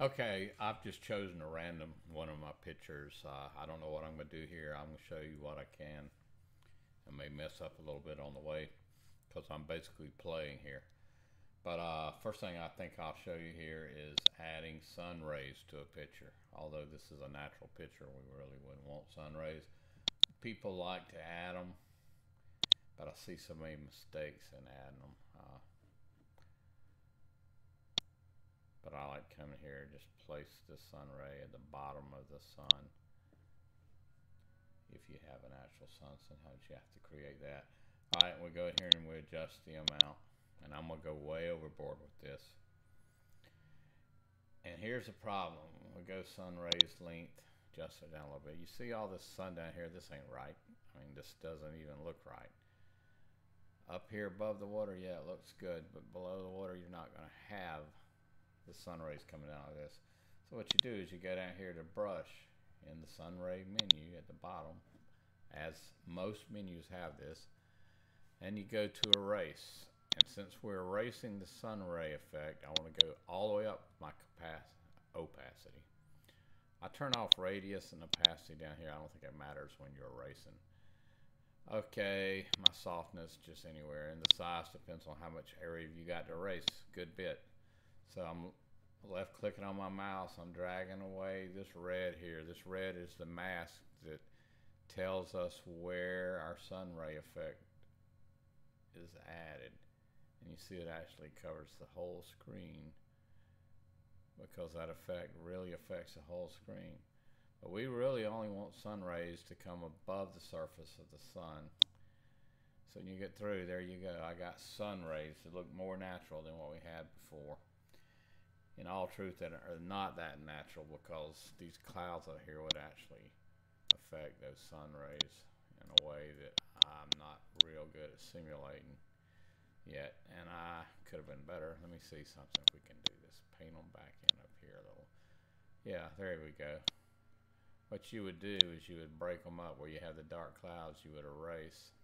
Okay, I've just chosen a random one of my pictures. I don't know what I'm going to do here. I'm going to show you what I can. I may mess up a little bit on the way because I'm basically playing here. But first thing I think I'll show you here is adding sun rays to a picture. Although this is a natural picture, we really wouldn't want sun rays. People like to add them, but I see so many mistakes in adding them. But I like coming here and just place the sun ray at the bottom of the sun. If you have an actual sun, sometimes you have to create that. Alright, we go here and we adjust the amount. And I'm going to go way overboard with this. And here's the problem. We go sun rays length, adjust it down a little bit. You see all this sun down here? This ain't right. I mean, this doesn't even look right. Up here above the water, yeah, it looks good. But below the water, you're not going to have the sun rays coming down like this. So what you do is you go down here to brush in the sun ray menu at the bottom, as most menus have this, and you go to erase. And since we're erasing the sun ray effect, I want to go all the way up my opacity. I turn off radius and opacity down here. I don't think it matters when you're erasing. Okay, my softness just anywhere, and the size depends on how much area you got to erase. Good bit. So I'm left clicking on my mouse, I'm dragging away this red here. This red is the mask that tells us where our sun ray effect is added. And you see it actually covers the whole screen because that effect really affects the whole screen. But we really only want sun rays to come above the surface of the sun. So when you get through, there you go. I got sun rays that look more natural than what we had before. In all truth, that are not that natural because these clouds out here would actually affect those sun rays in a way that I'm not real good at simulating yet, and I could have been better. Let me see something if we can do this. Paint them back in up here a little. Yeah, there we go. What you would do is you would break them up where you have the dark clouds. You would erase,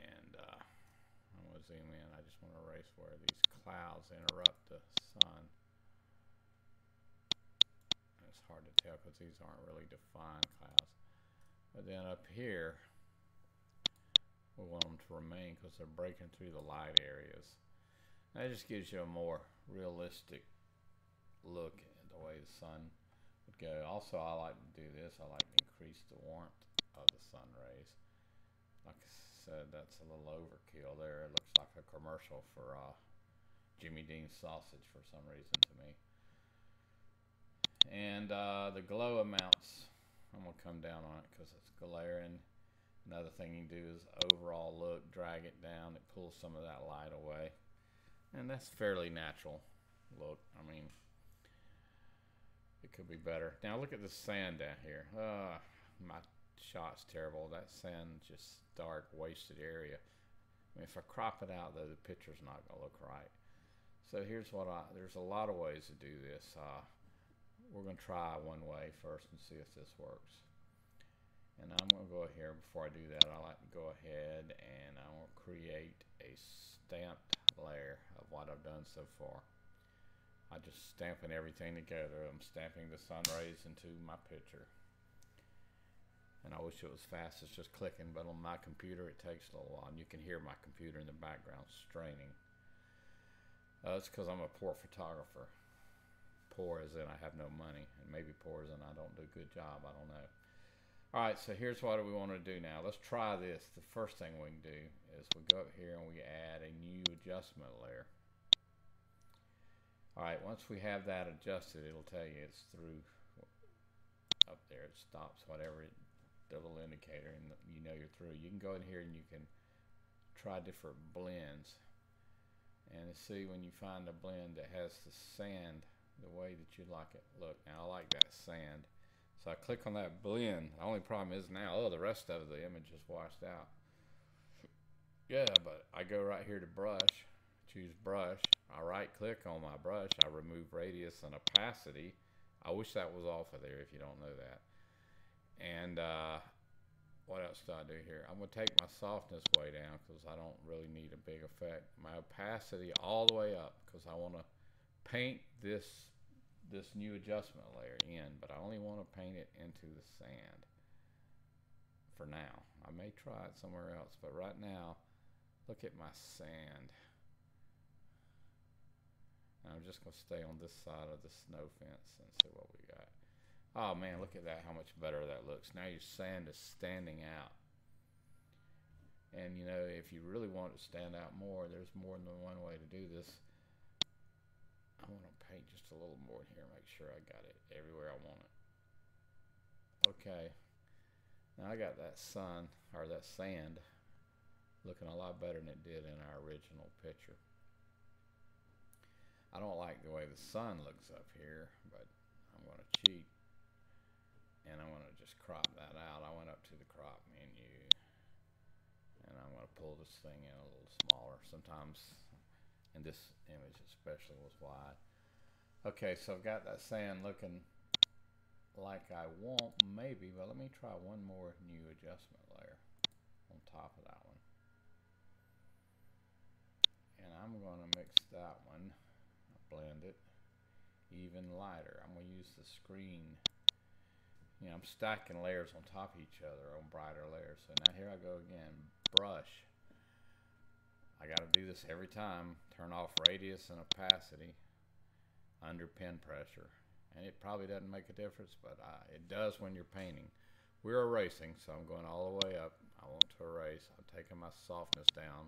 and I'm going to zoom in. I just want to erase where these clouds interrupt the sun. And it's hard to tell because these aren't really defined clouds. But then up here, we want them to remain because they're breaking through the light areas. That just gives you a more realistic look at the way the sun would go. Also, I like to do this. I like to increase the warmth of the sun rays. Like I said, that's a little overkill there. It looks like a commercial for Jimmy Dean's sausage for some reason to me. And the glow amounts, I'm going to come down on it because it's glaring. Another thing you can do is overall look, drag it down, it pulls some of that light away. And that's fairly natural look. I mean, it could be better. Now look at the sand down here. My shot's terrible. That sand just dark, wasted area. I mean, if I crop it out though, the picture's not going to look right. So here's what there's a lot of ways to do this. We're going to try one way first and see if this works. And I'm going to go here. Before I do that, I like to go ahead and I will create a stamped layer of what I've done so far. I'm just stamping everything together. I'm stamping the sun rays into my picture. And I wish it was fast. It's just clicking, but on my computer it takes a little while. And you can hear my computer in the background straining. It's because I'm a poor photographer. Poor as in I have no money, and maybe poor as in I don't do a good job. I don't know. Alright, so here's what we want to do now. Let's try this. The first thing we can do is we go up here and we add a new adjustment layer. Alright, once we have that adjusted, it'll tell you it's through. Up there it stops whatever the little indicator, and you know you're through. You can go in here and you can try different blends and see when you find a blend that has the sand the way that you like it. Look, now I like that sand. So I click on that blend. The only problem is now, the rest of the image is washed out. Yeah, but I go right here to brush, choose brush. I right click on my brush. I remove radius and opacity. I wish that was off of there if you don't know that. And what else do I do here? I'm going to take my softness way down because I don't really need a big effect. My opacity all the way up because I want to paint this new adjustment layer in, but I only want to paint it into the sand for now. I may try it somewhere else, but right now, look at my sand. And I'm just going to stay on this side of the snow fence and see what we got. Oh man, look at that, how much better that looks. Now your sand is standing out. And you know, if you really want it to stand out more, there's more than one way to do this. I want to paint just a little more here, make sure I got it everywhere I want it. Okay, now I got that sun, or that sand, looking a lot better than it did in our original picture. I don't like the way the sun looks up here, but I'm going to cheat, and I'm going to just crop that out. I went up to the crop menu, and I'm going to pull this thing in a little smaller. Sometimes, and this image especially was wide. Okay, so I've got that sand looking like I want, maybe, but let me try one more new adjustment layer on top of that one. And I'm going to mix that one, blend it even lighter. I'm going to use the screen. You know, I'm stacking layers on top of each other on brighter layers. So now here I go again, brush. I got to do this every time. Turn off radius and opacity under pen pressure. And it probably doesn't make a difference, but it does when you're painting. We're erasing, so I'm going all the way up. I want to erase. I'm taking my softness down.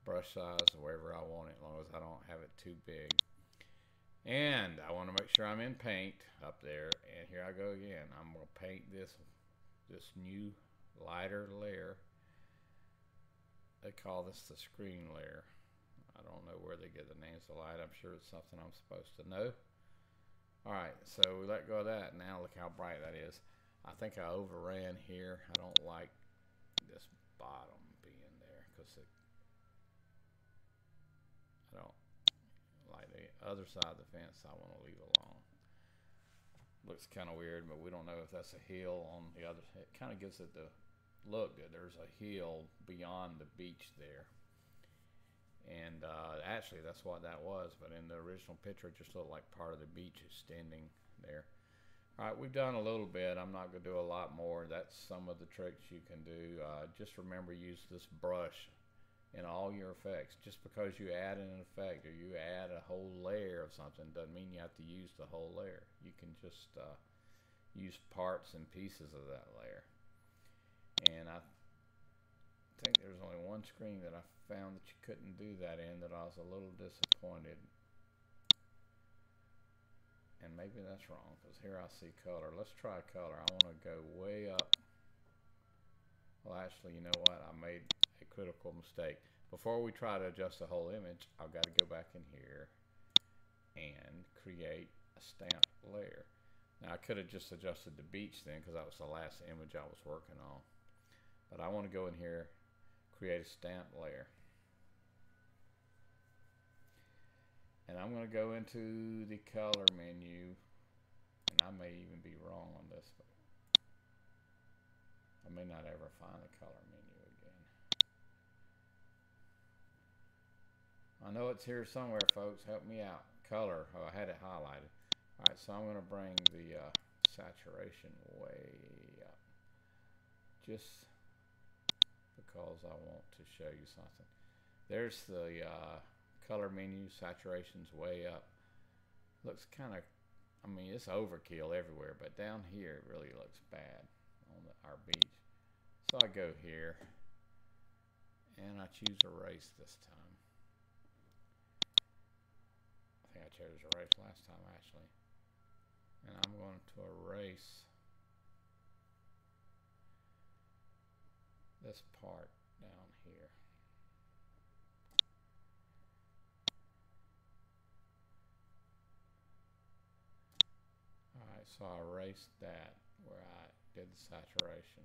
Brush size wherever I want it, as long as I don't have it too big. And I want to make sure I'm in paint up there. And here I go again. I'm going to paint this new lighter layer. They call this the screen layer. I don't know where they get the names of light. I'm sure it's something I'm supposed to know. Alright, so we let go of that. Now look how bright that is. I think I overran here. I don't like this bottom being there because I don't like the other side of the fence. I want to leave alone. Looks kind of weird, but we don't know if that's a hill on the other side. It kind of gives it the look that there's a hill beyond the beach there. And actually that's what that was, but in the original picture it just looked like part of the beach extending there. Alright, we've done a little bit. I'm not going to do a lot more. That's some of the tricks you can do. Just remember, use this brush in all your effects. Just because you add an effect or you add a whole layer of something doesn't mean you have to use the whole layer. You can just use parts and pieces of that layer. And I think there's only one screen that I found that you couldn't do that in, that I was a little disappointed. And maybe that's wrong, because here I see color. Let's try color. I want to go way up. Well, actually, you know what? I made a critical mistake. Before we try to adjust the whole image, I've got to go back in here and create a stamped layer. Now, I could have just adjusted the beach then, because that was the last image I was working on. But I want to go in here, create a stamp layer. And I'm going to go into the color menu, and I may even be wrong on this, but I may not ever find the color menu again. I know it's here somewhere, folks. Help me out. Color. Oh, I had it highlighted. Alright, so I'm going to bring the saturation way up. Just because I want to show you something. There's the color menu. Saturation's way up. Looks kind of, I mean, it's overkill everywhere, but down here it really looks bad on our beach. So I go here and I choose erase this time. I think I chose erase last time actually. And I'm going to erase this part down here. Alright, so I erased that where I did the saturation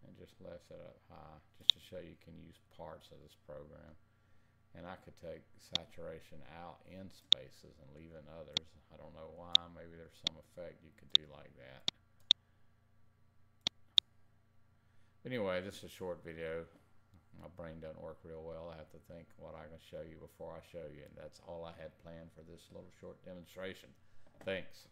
and just left it up high just to show you can use parts of this program. And I could take saturation out in spaces and leave in others. I don't know why. Maybe there's some effect you could do like that. Anyway, this is a short video. My brain doesn't work real well. I have to think what I can show you before I show you. And that's all I had planned for this little short demonstration. Thanks.